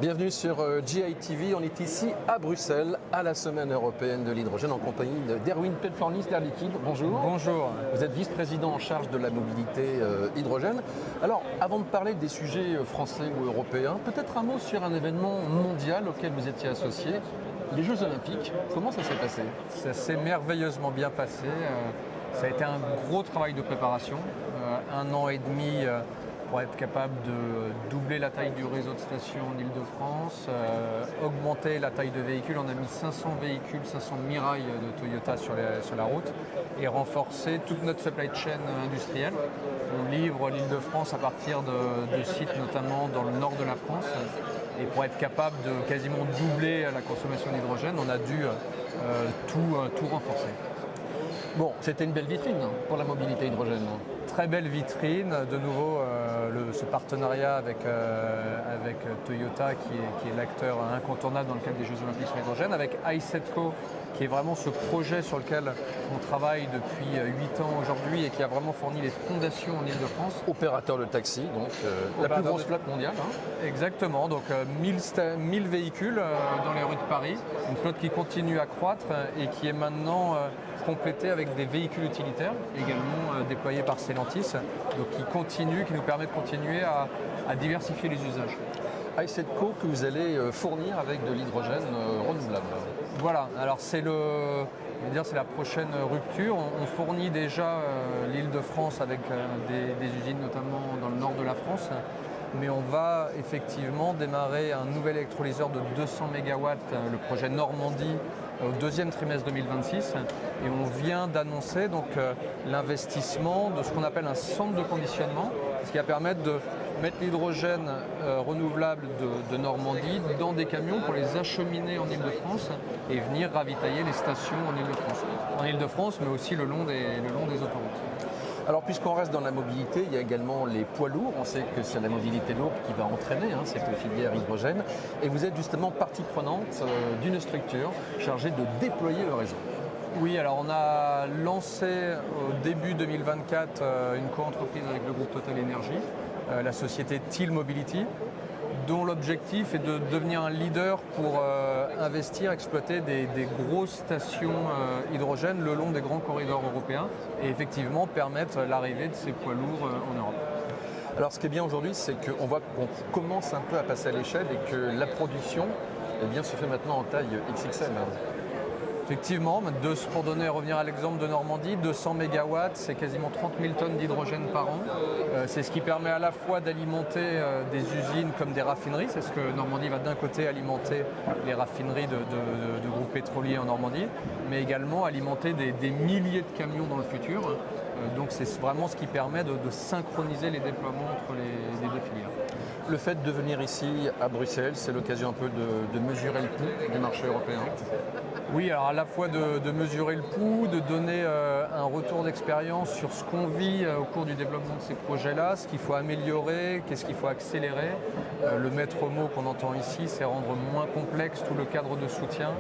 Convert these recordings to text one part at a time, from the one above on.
Bienvenue sur GITV, on est ici à Bruxelles à la Semaine européenne de l'hydrogène en compagnie d'Erwin Pelfornis d'Air Liquide. Bonjour. Bonjour. Vous êtes vice-président en charge de la mobilité hydrogène. Alors, avant de parler des sujets français ou européens, peut-être un mot sur un événement mondial auquel vous étiez associé, les Jeux Olympiques. Comment ça s'est passé? Ça s'est merveilleusement bien passé. Ça a été un gros travail de préparation, 1 an et demi pour être capable de doubler la taille du réseau de stations en Île-de-France, augmenter la taille de véhicules. On a mis 500 véhicules, 500 Mirai de Toyota sur la route et renforcer toute notre supply chain industrielle. On livre l'Île-de-France à partir de sites notamment dans le nord de la France. Et pour être capable de quasiment doubler la consommation d'hydrogène, on a dû tout renforcer. Bon, c'était une belle vitrine pour la mobilité hydrogène. Très belle vitrine, de nouveau ce partenariat avec Toyota qui est l'acteur incontournable dans le cadre des Jeux Olympiques sur l'hydrogène, avec iCetco qui est vraiment ce projet sur lequel on travaille depuis 8 ans aujourd'hui et qui a vraiment fourni les fondations en Île-de-France. Opérateur de taxi, donc la plus grosse flotte mondiale. Exactement, donc 1000 véhicules dans les rues de Paris, une flotte qui continue à croître et qui est maintenant complétée avec des véhicules utilitaires, également déployés par Stellantis, donc qui nous permet de continuer à diversifier les usages. iCetco que vous allez fournir avec de l'hydrogène renouvelable. Voilà, alors c'est la prochaine rupture. On fournit déjà l'Île-de-France avec des usines notamment dans le nord de la France, mais on va effectivement démarrer un nouvel électrolyseur de 200 MW, le projet Normandie, au deuxième trimestre 2026. Et on vient d'annoncer donc l'investissement de ce qu'on appelle un centre de conditionnement, ce qui va permettre de mettre l'hydrogène renouvelable de Normandie dans des camions pour les acheminer en Île-de-France et venir ravitailler les stations en Île-de-France. En Île-de-France, mais aussi le long des autoroutes. Alors puisqu'on reste dans la mobilité, il y a également les poids lourds. On sait que c'est la mobilité lourde qui va entraîner cette filière hydrogène. Et vous êtes justement partie prenante d'une structure chargée de déployer le réseau. Oui, alors on a lancé au début 2024 une co-entreprise avec le groupe Total Energy, la société Thiel Mobility, dont l'objectif est de devenir un leader pour investir, exploiter des grosses stations hydrogène le long des grands corridors européens et effectivement permettre l'arrivée de ces poids lourds en Europe. Alors ce qui est bien aujourd'hui, c'est qu'on voit qu'on commence un peu à passer à l'échelle et que la production se fait maintenant en taille XXL. Effectivement, pour revenir à l'exemple de Normandie, 200 MW, c'est quasiment 30 000 tonnes d'hydrogène par an. C'est ce qui permet à la fois d'alimenter des usines comme des raffineries, c'est ce que Normandie va d'un côté alimenter les raffineries de groupes pétroliers en Normandie, mais également alimenter des milliers de camions dans le futur. Donc c'est vraiment ce qui permet de synchroniser les déploiements entre les deux filières. Le fait de venir ici à Bruxelles, c'est l'occasion un peu de mesurer le pouls du marché européen. Oui, alors à la fois de mesurer le pouls, de donner un retour d'expérience sur ce qu'on vit au cours du développement de ces projets-là, ce qu'il faut améliorer, qu'est-ce qu'il faut accélérer. Le maître mot qu'on entend ici, c'est rendre moins complexe tout le cadre de soutien,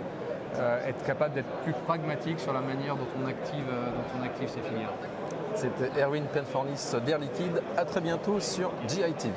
être capable d'être plus pragmatique sur la manière dont on active ces filières. C'était Erwin Pelfornis d'Air Liquide. À très bientôt sur GITV.